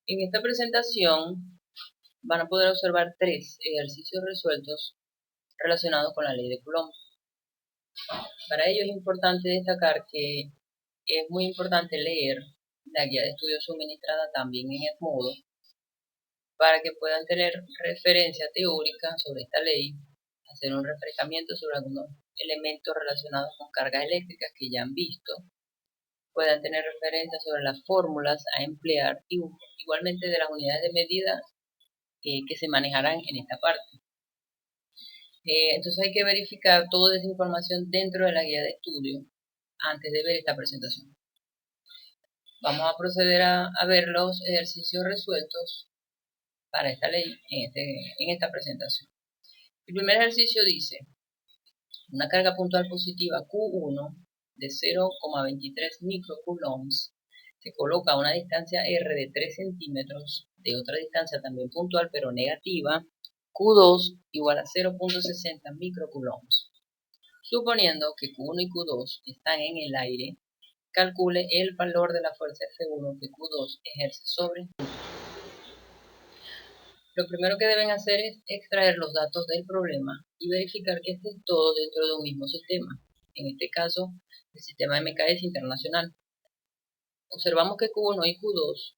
En esta presentación van a poder observar 3 ejercicios resueltos relacionados con la ley de Coulomb. Para ello es importante destacar que es muy importante leer la guía de estudio suministrada también en Edmodo para que puedan tener referencia teórica sobre esta ley, hacer un refrescamiento sobre algunos elementos relacionados con cargas eléctricas que ya han visto, puedan tener referencia sobre las fórmulas a emplear y igualmente de las unidades de medida que se manejarán en esta parte. Entonces hay que verificar toda esa información dentro de la guía de estudio antes de ver esta presentación. Vamos a proceder a ver los ejercicios resueltos para esta ley en esta presentación. El primer ejercicio dice: una carga puntual positiva Q1 de 0,23 microcoulombs se coloca a una distancia R de 3 centímetros de otra distancia también puntual pero negativa, Q2 igual a 0,60 microcoulombs. Suponiendo que Q1 y Q2 están en el aire, calcule el valor de la fuerza F1 que Q2 ejerce sobre. Lo primero que deben hacer es extraer los datos del problema y verificar que esté todo dentro de un mismo sistema, en este caso el sistema MKS internacional. Observamos que Q1 y Q2,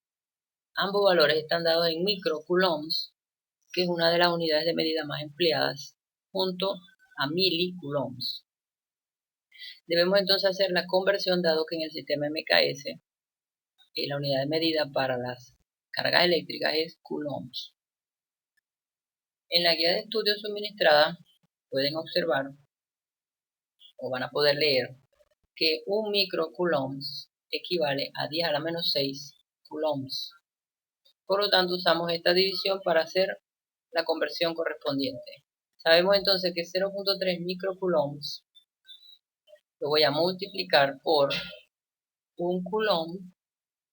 ambos valores están dados en microcoulombs, que es una de las unidades de medida más empleadas, junto a milicoulombs. Debemos entonces hacer la conversión, dado que en el sistema MKS la unidad de medida para las cargas eléctricas es coulombs. En la guía de estudio suministrada pueden observar o van a poder leer que un microcoulombs equivale a 10 a la menos 6 coulombs. Por lo tanto, usamos esta división para hacer la conversión correspondiente. Sabemos entonces que 0.3 microcoulombs lo voy a multiplicar por un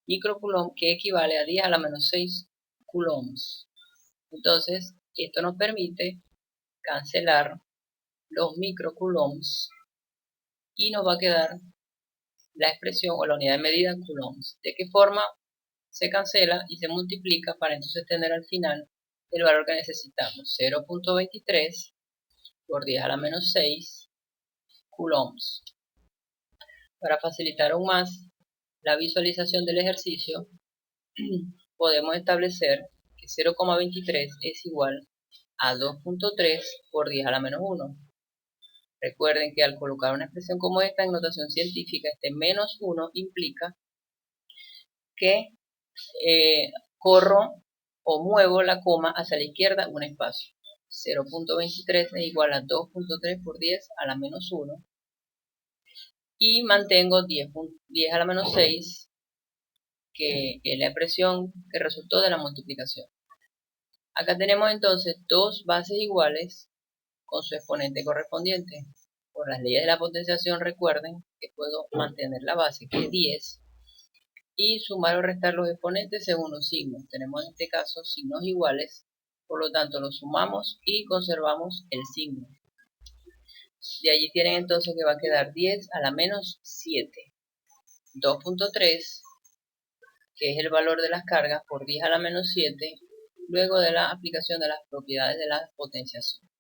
microcoulomb, que equivale a 10 a la menos 6 coulombs. Entonces, esto nos permite cancelar los microcoulombs y nos va a quedar la expresión o la unidad de medida en coulombs. ¿De qué forma? Se cancela y se multiplica para entonces tener al final el valor que necesitamos: 0.23 por 10 a la menos 6 coulombs. Para facilitar aún más la visualización del ejercicio, podemos establecer que 0,23 es igual a 2.3 por 10 a la menos 1. Recuerden que al colocar una expresión como esta en notación científica, este menos 1 implica que corro o muevo la coma hacia la izquierda un espacio. 0.23 es igual a 2.3 por 10 a la menos 1. Y mantengo 10 a la menos 6, que es la expresión que resultó de la multiplicación. Acá tenemos entonces dos bases iguales con su exponente correspondiente. Por las leyes de la potenciación, recuerden que puedo mantener la base, que es 10, y sumar o restar los exponentes según los signos. Tenemos en este caso signos iguales, por lo tanto los sumamos y conservamos el signo. De allí tienen entonces que va a quedar 10 a la menos 7. 2.3, que es el valor de las cargas, por 10 a la menos 7, luego de la aplicación de las propiedades de la potenciación.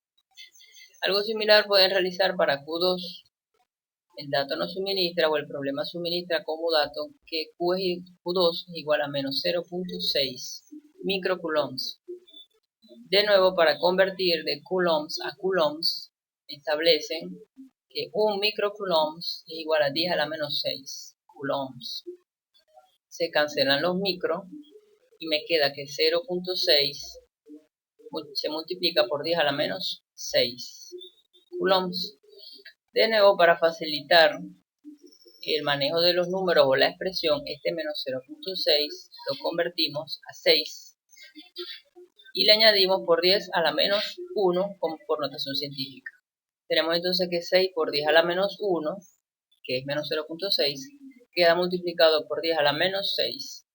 Algo similar pueden realizar para Q2. El dato nos suministra o el problema suministra como dato que Q2 es igual a menos 0.6 microcoulombs. De nuevo, para convertir de coulombs a coulombs, establecen que un microcoulombs es igual a 10 a la menos 6 coulombs. Se cancelan los micro y me queda que 0.6 se multiplica por 10 a la menos 6 coulombs. De nuevo, para facilitar el manejo de los números o la expresión, este menos 0.6 lo convertimos a 6 y le añadimos por 10 a la menos 1 como por notación científica. Tenemos entonces que 6 por 10 a la menos 1, que es menos 0.6, queda multiplicado por 10 a la menos 6.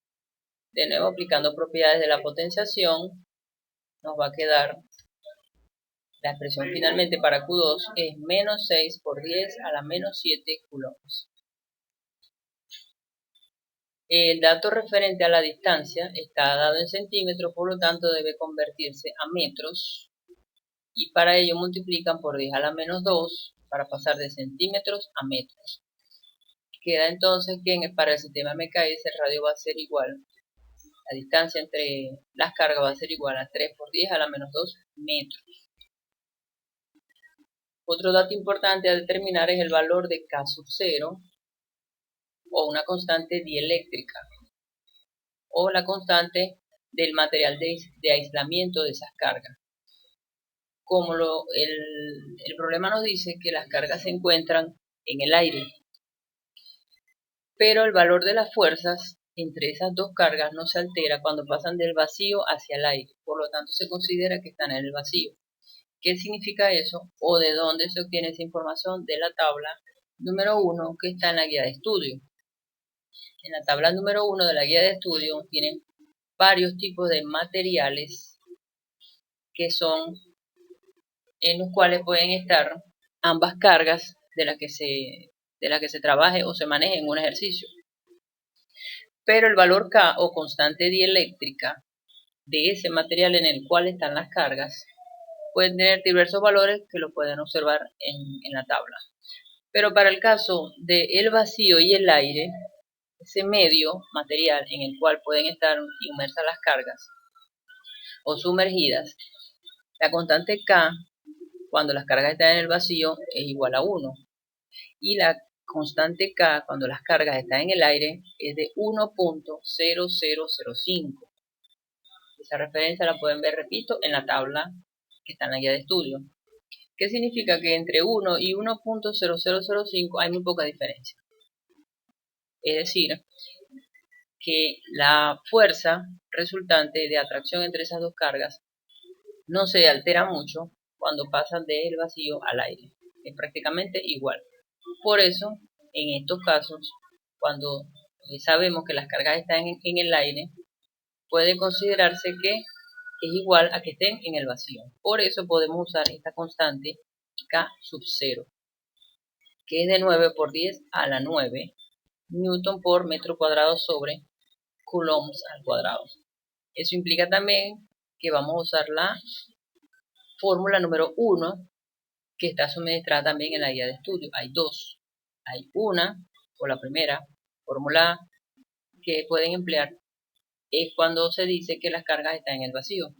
De nuevo, aplicando propiedades de la potenciación, nos va a quedar la expresión finalmente para Q2 es menos 6 por 10 a la menos 7 coulombs. El dato referente a la distancia está dado en centímetros, por lo tanto debe convertirse a metros, y para ello multiplican por 10 a la menos 2 para pasar de centímetros a metros. Queda entonces que para el sistema MKS el radio va a ser igual, la distancia entre las cargas va a ser igual a 3 por 10 a la menos 2 metros. Otro dato importante a determinar es el valor de K sub 0 o una constante dieléctrica o la constante del material de aislamiento de esas cargas. Como el problema nos dice que las cargas se encuentran en el aire, pero el valor de las fuerzas entre esas dos cargas no se altera cuando pasan del vacío hacia el aire, por lo tanto se considera que están en el vacío. ¿Qué significa eso? ¿O de dónde se obtiene esa información? De la tabla número 1 que está en la guía de estudio. En la tabla número 1 de la guía de estudio tienen varios tipos de materiales que son en los cuales pueden estar ambas cargas de las que se trabaje o se maneje en un ejercicio. Pero el valor K o constante dieléctrica de ese material en el cual están las cargas pueden tener diversos valores que lo pueden observar en la tabla. Pero para el caso del vacío y el aire, ese medio material en el cual pueden estar inmersas las cargas o sumergidas, la constante K cuando las cargas están en el vacío es igual a 1 y la constante K cuando las cargas están en el aire es de 1.0005. Esa referencia la pueden ver, repito, en la tabla que está en la guía de estudio. ¿Qué significa? Que entre 1 y 1.0005 hay muy poca diferencia. Es decir, que la fuerza resultante de atracción entre esas dos cargas no se altera mucho cuando pasan del vacío al aire. Es prácticamente igual. Por eso, en estos casos, cuando sabemos que las cargas están en el aire, puede considerarse que es igual a que estén en el vacío. Por eso podemos usar esta constante K sub 0, que es de 9 por 10 a la 9 newton por metro cuadrado sobre coulombs al cuadrado. Eso implica también que vamos a usar la fórmula número 1, que está suministrada también en la guía de estudio. Hay dos. Hay una, o la primera fórmula que pueden emplear es cuando se dice que las cargas están en el vacío.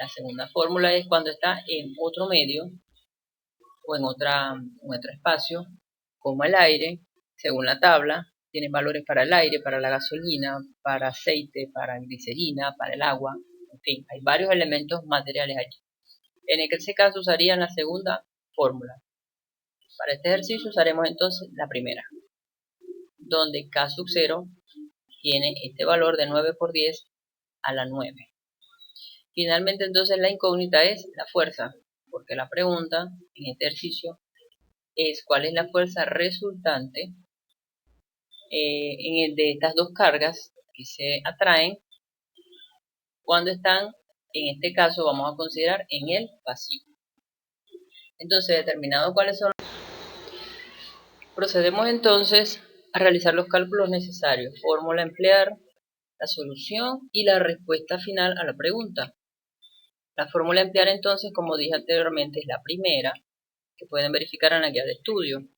La segunda fórmula es cuando está en otro medio o en otro espacio, como el aire, según la tabla. Tienen valores para el aire, para la gasolina, para aceite, para glicerina, para el agua. En fin, hay varios elementos materiales allí. En ese caso usarían la segunda fórmula. Para este ejercicio usaremos entonces la primera, donde K sub 0 tiene este valor de 9 por 10 a la 9. Finalmente entonces la incógnita es la fuerza, porque la pregunta en este ejercicio es cuál es la fuerza resultante de estas dos cargas que se atraen cuando están, en este caso vamos a considerar en el vacío. Entonces, determinado cuáles son, procedemos entonces a realizar los cálculos necesarios, fórmula a emplear, la solución y la respuesta final a la pregunta. La fórmula a emplear entonces, como dije anteriormente, es la primera, que pueden verificar en la guía de estudio,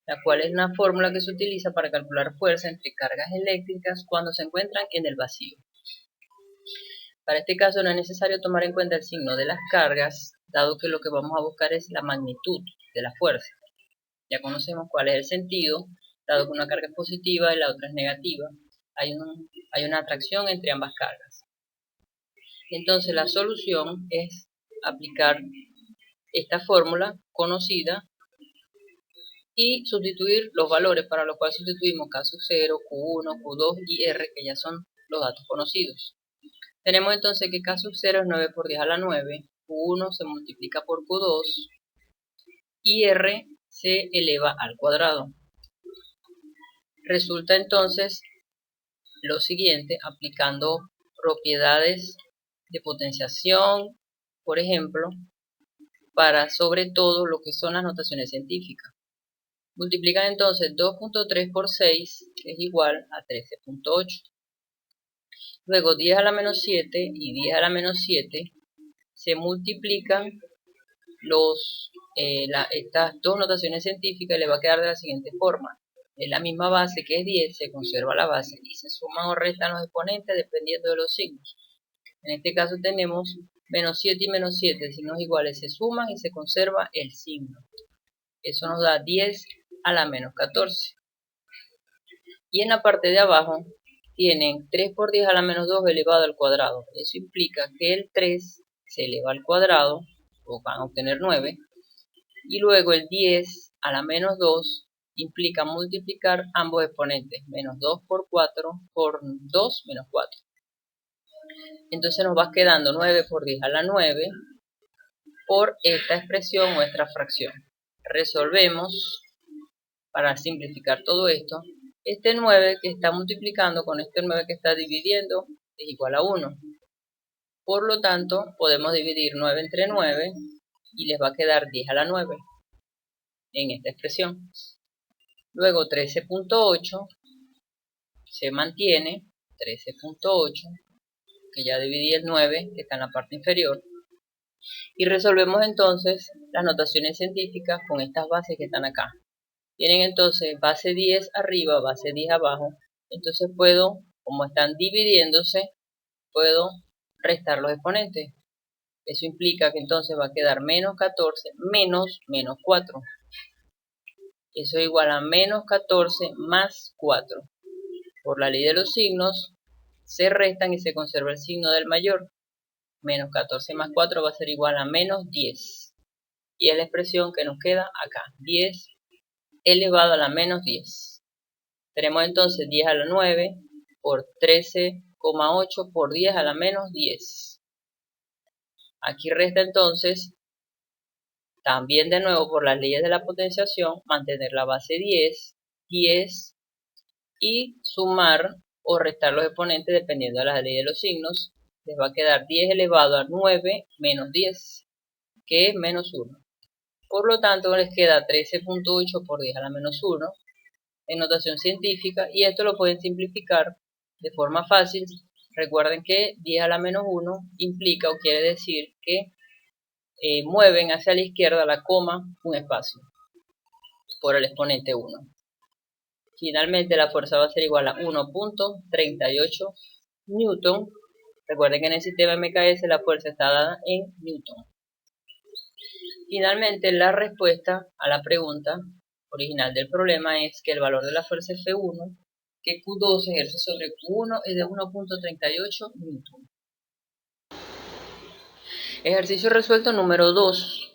la cual es una fórmula que se utiliza para calcular fuerza entre cargas eléctricas cuando se encuentran en el vacío. Para este caso no es necesario tomar en cuenta el signo de las cargas, dado que lo que vamos a buscar es la magnitud de la fuerza. Ya conocemos cuál es el sentido, dado que una carga es positiva y la otra es negativa. Hay una atracción entre ambas cargas. Entonces la solución es aplicar esta fórmula conocida y sustituir los valores, para lo cual sustituimos K sub 0, Q1, Q2 y R, que ya son los datos conocidos. Tenemos entonces que K sub 0 es 9 por 10 a la 9, Q1 se multiplica por Q2 y R se eleva al cuadrado. Resulta entonces lo siguiente, aplicando propiedades de potenciación, por ejemplo, para sobre todo lo que son las notaciones científicas. Multiplican entonces 2.3 por 6, que es igual a 13.8. Luego 10 a la menos 7 y 10 a la menos 7 se multiplican estas dos notaciones científicas y le va a quedar de la siguiente forma. Es la misma base que es 10, se conserva la base y se suman o restan los exponentes dependiendo de los signos. En este caso tenemos menos 7 y menos 7, signos iguales se suman y se conserva el signo. Eso nos da 10 a la menos 14. Y en la parte de abajo tienen 3 por 10 a la menos 2 elevado al cuadrado. Eso implica que el 3 se eleva al cuadrado, o van a obtener 9. Y luego el 10 a la menos 2 implica multiplicar ambos exponentes. Menos 2 por 4 por 2 menos 4. Entonces nos va quedando 9 por 10 a la 9 por esta expresión, nuestra fracción. Resolvemos para simplificar todo esto. Este 9 que está multiplicando con este 9 que está dividiendo es igual a 1. Por lo tanto, podemos dividir 9 entre 9 y les va a quedar 10 a la 9 en esta expresión. Luego 13.8 se mantiene, 13.8, que ya dividí el 9 que está en la parte inferior. Y resolvemos entonces las notaciones científicas con estas bases que están acá. Tienen entonces base 10 arriba, base 10 abajo. Entonces puedo, como están dividiéndose, puedo restar los exponentes. Eso implica que entonces va a quedar menos 14 menos 4. Eso es igual a menos 14 más 4. Por la ley de los signos, se restan y se conserva el signo del mayor. Menos 14 más 4 va a ser igual a menos 10. Y es la expresión que nos queda acá. 10 elevado a la menos 10. Tenemos entonces 10 a la 9 por 13,8 por 10 a la menos 10. Aquí resta entonces, también de nuevo por las leyes de la potenciación, mantener la base 10, 10 y sumar o restar los exponentes dependiendo de la ley de los signos. Les va a quedar 10 elevado a 9 menos 10, que es menos 1. Por lo tanto, les queda 13.8 por 10 a la menos 1 en notación científica, y esto lo pueden simplificar de forma fácil. Recuerden que 10 a la menos 1 implica o quiere decir que mueven hacia la izquierda la coma un espacio por el exponente 1. Finalmente la fuerza va a ser igual a 1.38 Newton. Recuerden que en el sistema MKS la fuerza está dada en Newton. Finalmente la respuesta a la pregunta original del problema es que el valor de la fuerza F1 que Q2 ejerce sobre Q1 es de 1.38 Newton. Ejercicio resuelto número 2.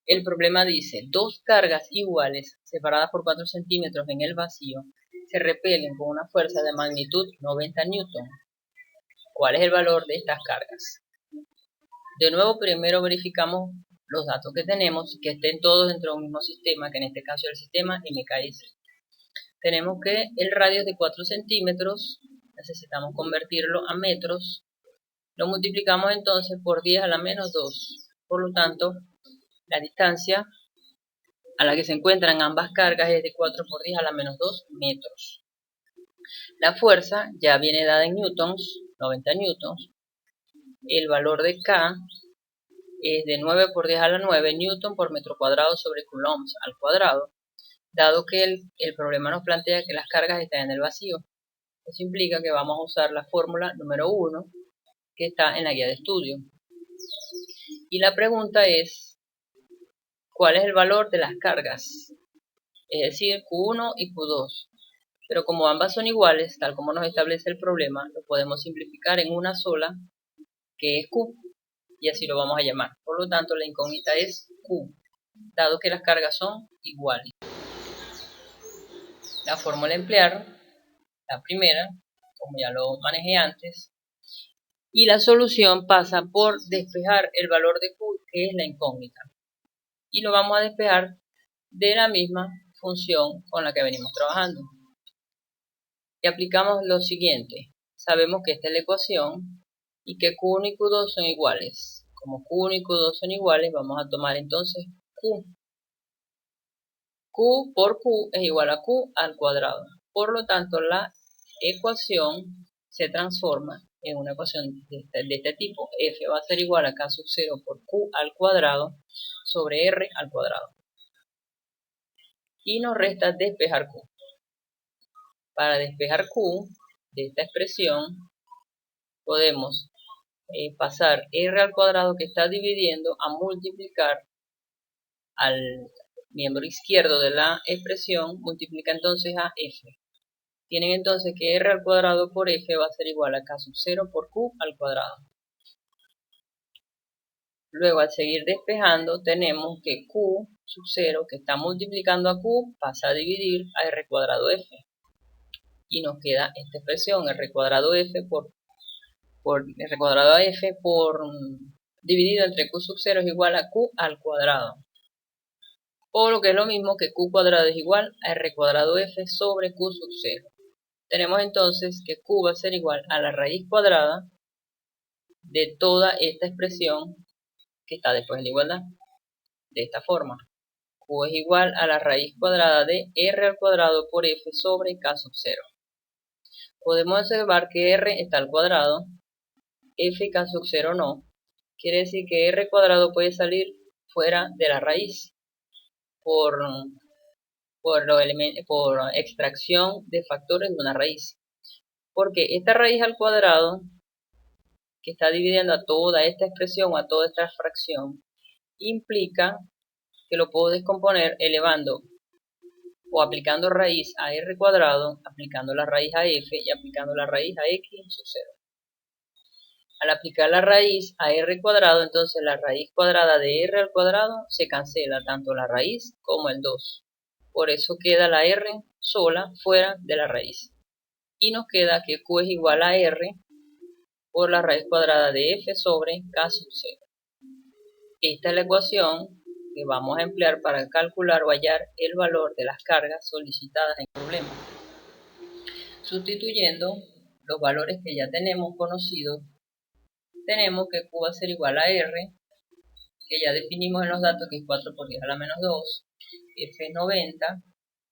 El problema dice, dos cargas iguales separadas por 4 centímetros en el vacío se repelen con una fuerza de magnitud 90 newton. ¿Cuál es el valor de estas cargas? De nuevo, primero verificamos los datos que tenemos, que estén todos dentro de un mismo sistema, que en este caso es el sistema MKS. Tenemos que el radio es de 4 centímetros, necesitamos convertirlo a metros. Lo multiplicamos entonces por 10 a la menos 2. Por lo tanto, la distancia a la que se encuentran ambas cargas es de 4 por 10 a la menos 2 metros. La fuerza ya viene dada en newtons, 90 newtons. El valor de K es de 9 por 10 a la 9 newton por metro cuadrado sobre coulombs al cuadrado, dado que el problema nos plantea que las cargas están en el vacío. Eso implica que vamos a usar la fórmula número 1 que está en la guía de estudio. Y la pregunta es, ¿cuál es el valor de las cargas? Es decir, Q1 y Q2. Pero como ambas son iguales, tal como nos establece el problema, lo podemos simplificar en una sola, que es Q, y así lo vamos a llamar. Por lo tanto, la incógnita es Q, dado que las cargas son iguales. La fórmula a emplear, la primera, como ya lo manejé antes, y la solución pasa por despejar el valor de Q, que es la incógnita. Y lo vamos a despejar de la misma función con la que venimos trabajando. Y aplicamos lo siguiente. Sabemos que esta es la ecuación y que Q1 y Q2 son iguales. Como Q1 y Q2 son iguales, vamos a tomar entonces Q. Q por Q es igual a Q al cuadrado. Por lo tanto, la ecuación se transforma en una ecuación de este tipo. F va a ser igual a K sub 0 por Q al cuadrado sobre R al cuadrado. Y nos resta despejar Q. Para despejar Q de esta expresión, podemos pasar R al cuadrado que está dividiendo a multiplicar al miembro izquierdo de la expresión, multiplica entonces a F. Tienen entonces que R al cuadrado por F va a ser igual a K sub 0 por Q al cuadrado. Luego, al seguir despejando, tenemos que Q sub 0, que está multiplicando a Q, pasa a dividir a R cuadrado F. Y nos queda esta expresión, R cuadrado F por R cuadrado a F dividido entre Q sub 0 es igual a Q al cuadrado. O lo que es lo mismo que Q cuadrado es igual a R cuadrado F sobre Q sub 0. Tenemos entonces que Q va a ser igual a la raíz cuadrada de toda esta expresión que está después de la igualdad. De esta forma, Q es igual a la raíz cuadrada de R al cuadrado por F sobre K sub 0. Podemos observar que R está al cuadrado, F y K sub 0 no. Quiere decir que R cuadrado puede salir fuera de la raíz por extracción de factores de una raíz. Porque esta raíz al cuadrado, que está dividiendo a toda esta expresión o a toda esta fracción, implica que lo puedo descomponer elevando o aplicando raíz a R cuadrado, aplicando la raíz a F y aplicando la raíz a X sub 0. Al aplicar la raíz a R cuadrado, entonces la raíz cuadrada de R al cuadrado se cancela tanto la raíz como el 2. Por eso queda la R sola fuera de la raíz. Y nos queda que Q es igual a R por la raíz cuadrada de F sobre K sub 0. Esta es la ecuación que vamos a emplear para calcular o hallar el valor de las cargas solicitadas en el problema. Sustituyendo los valores que ya tenemos conocidos, tenemos que Q va a ser igual a R, que ya definimos en los datos que es 4 por 10 a la menos 2, F es 90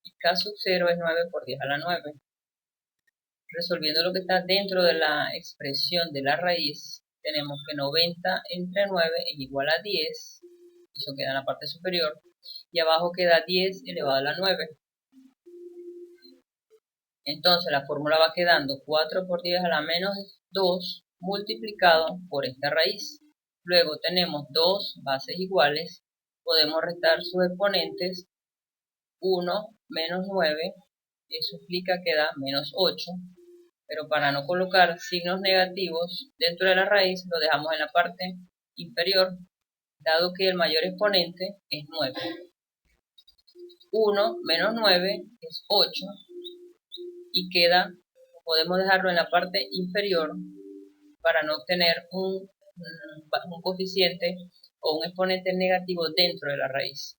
y K sub 0 es 9 por 10 a la 9. Resolviendo lo que está dentro de la expresión de la raíz, tenemos que 90 entre 9 es igual a 10, eso queda en la parte superior, y abajo queda 10 elevado a la 9. Entonces la fórmula va quedando 4 por 10 a la menos 2 multiplicado por esta raíz. Luego tenemos dos bases iguales, podemos restar sus exponentes, 1 menos 9, eso implica que da menos 8, pero para no colocar signos negativos dentro de la raíz lo dejamos en la parte inferior, dado que el mayor exponente es 9. 1 menos 9 es 8 y podemos dejarlo en la parte inferior para no obtener un coeficiente o un exponente negativo dentro de la raíz.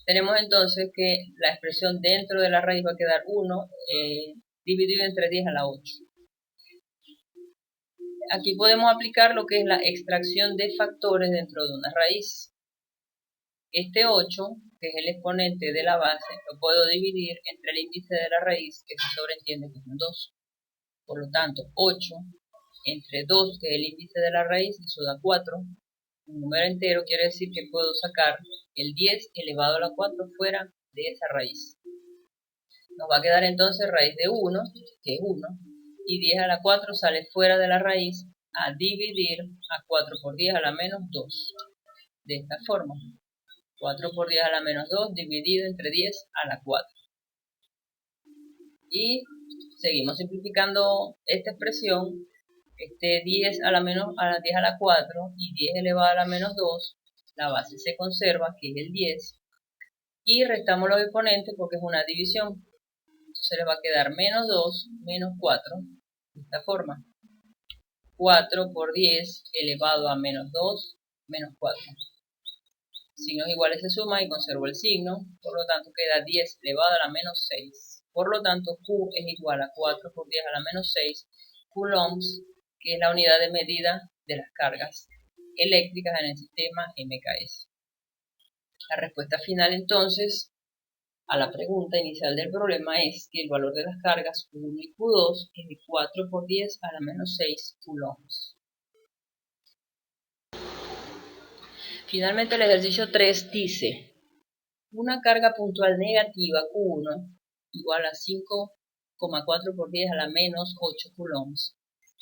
Tenemos entonces que la expresión dentro de la raíz va a quedar 1 dividido entre 10 a la 8. Aquí podemos aplicar lo que es la extracción de factores dentro de una raíz. Este 8, que es el exponente de la base, lo puedo dividir entre el índice de la raíz, que se sobreentiende que es un 2. Por lo tanto, 8 entre 2, que es el índice de la raíz, eso da 4. Un número entero quiere decir que puedo sacar el 10 elevado a la 4 fuera de esa raíz. Nos va a quedar entonces raíz de 1, que es 1, y 10 a la 4 sale fuera de la raíz a dividir a 4 por 10 a la menos 2. De esta forma, 4 por 10 a la menos 2 dividido entre 10 a la 4. Y seguimos simplificando esta expresión. 10 a la 10 a la 4 y 10 elevado a la menos 2, la base se conserva, que es el 10, y restamos los exponentes porque es una división. Entonces le va a quedar menos 2 menos 4, de esta forma. 4 por 10 elevado a menos 2 menos 4. Signos iguales se suman y conservo el signo, por lo tanto queda 10 elevado a la menos 6. Por lo tanto, Q es igual a 4 por 10 a la menos 6 coulombs, que es la unidad de medida de las cargas eléctricas en el sistema MKS. La respuesta final entonces a la pregunta inicial del problema es que el valor de las cargas Q1 y Q2 es de 4 por 10 a la menos 6 coulombs. Finalmente el ejercicio 3 dice, una carga puntual negativa Q1 igual a 5,4 por 10 a la menos 8 coulombs.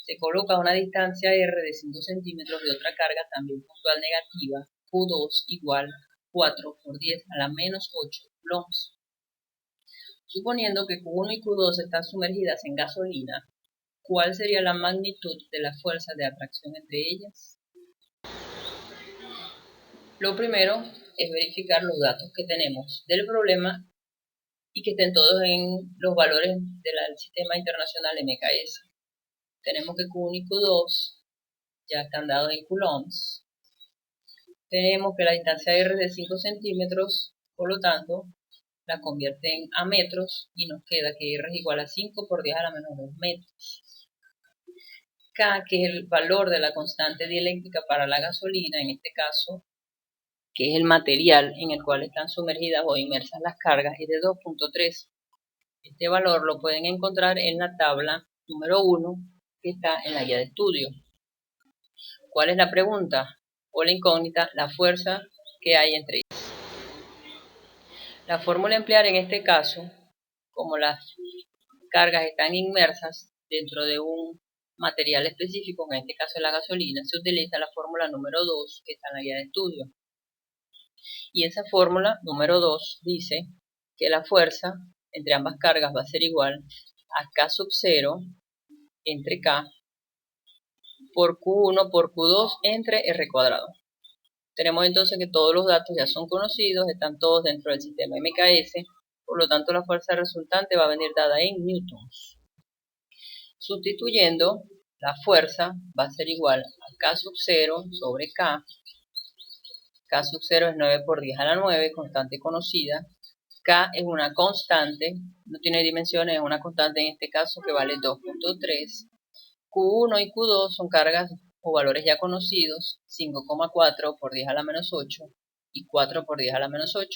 Se coloca a una distancia R de 5 centímetros de otra carga también puntual negativa Q2 igual 4 por 10 a la menos 8 coulombs. Suponiendo que Q1 y Q2 están sumergidas en gasolina, ¿cuál sería la magnitud de la fuerza de atracción entre ellas? Lo primero es verificar los datos que tenemos del problema y que estén todos en los valores del sistema internacional MKS. Tenemos que Q1 y Q2 ya están dados en coulombs. Tenemos que la distancia R es de 5 centímetros, por lo tanto, la convierten a metros y nos queda que R es igual a 5 por 10 a la menos 2 metros. K, que es el valor de la constante dieléctrica para la gasolina, en este caso, que es el material en el cual están sumergidas o inmersas las cargas, es de 2.3. Este valor lo pueden encontrar en la tabla número 1 que está en la guía de estudio. ¿Cuál es la pregunta o la incógnita? La fuerza que hay entre ellas. La fórmula a emplear en este caso, como las cargas están inmersas dentro de un material específico, en este caso la gasolina, se utiliza la fórmula número 2 que está en la guía de estudio. Y esa fórmula número 2 dice que la fuerza entre ambas cargas va a ser igual a K sub 0 entre K por Q1 por Q2 entre R cuadrado. Tenemos entonces que todos los datos ya son conocidos, están todos dentro del sistema MKS, por lo tanto la fuerza resultante va a venir dada en newtons. Sustituyendo, la fuerza va a ser igual a K sub 0 sobre K. K sub 0 es 9 por 10 a la 9, constante conocida. K es una constante, no tiene dimensiones, es una constante en este caso que vale 2.3. Q1 y Q2 son cargas o valores ya conocidos, 5,4 por 10 a la menos 8 y 4 por 10 a la menos 8.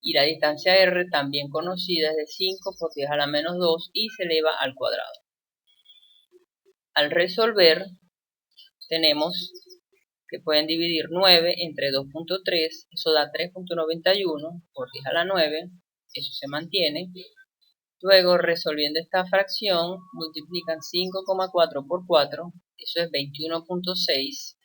Y la distancia R también conocida es de 5 por 10 a la menos 2 y se eleva al cuadrado. Al resolver, tenemos que pueden dividir 9 entre 2.3, eso da 3.91 por 10 a la 9, eso se mantiene. Luego, resolviendo esta fracción, multiplican 5,4 por 4, eso es 21.6,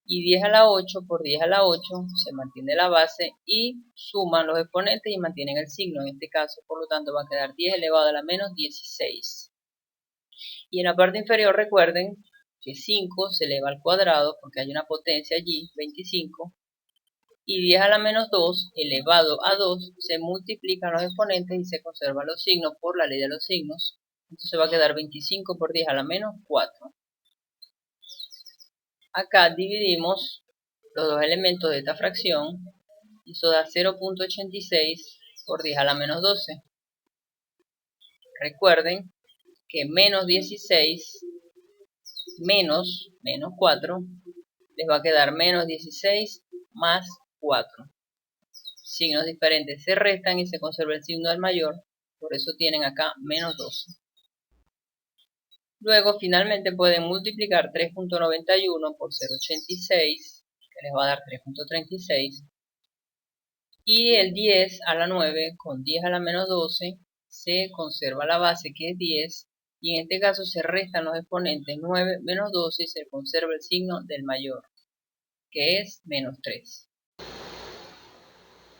y 10 a la 8 por 10 a la 8, se mantiene la base, y suman los exponentes y mantienen el signo, en este caso, por lo tanto, va a quedar 10 elevado a la menos 16. Y en la parte inferior, recuerden que 5 se eleva al cuadrado, porque hay una potencia allí, 25, y 10 a la menos 2 elevado a 2 se multiplican los exponentes y se conservan los signos por la ley de los signos. Entonces va a quedar 25 por 10 a la menos 4. Acá dividimos los dos elementos de esta fracción y eso da 0.86 por 10 a la menos 12. Recuerden que menos 16 menos 4 les va a quedar menos 16 más 4. Signos diferentes se restan y se conserva el signo del mayor, por eso tienen acá menos 12. Luego finalmente pueden multiplicar 3.91 por 0.86, que les va a dar 3.36, y el 10 a la 9 con 10 a la menos 12 se conserva la base que es 10, y en este caso se restan los exponentes 9 menos 12 y se conserva el signo del mayor, que es menos 3.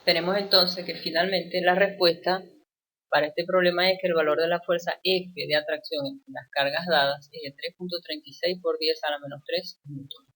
Tenemos entonces que finalmente la respuesta para este problema es que el valor de la fuerza F de atracción en las cargas dadas es de 3.36 por 10 a la menos 3 newton.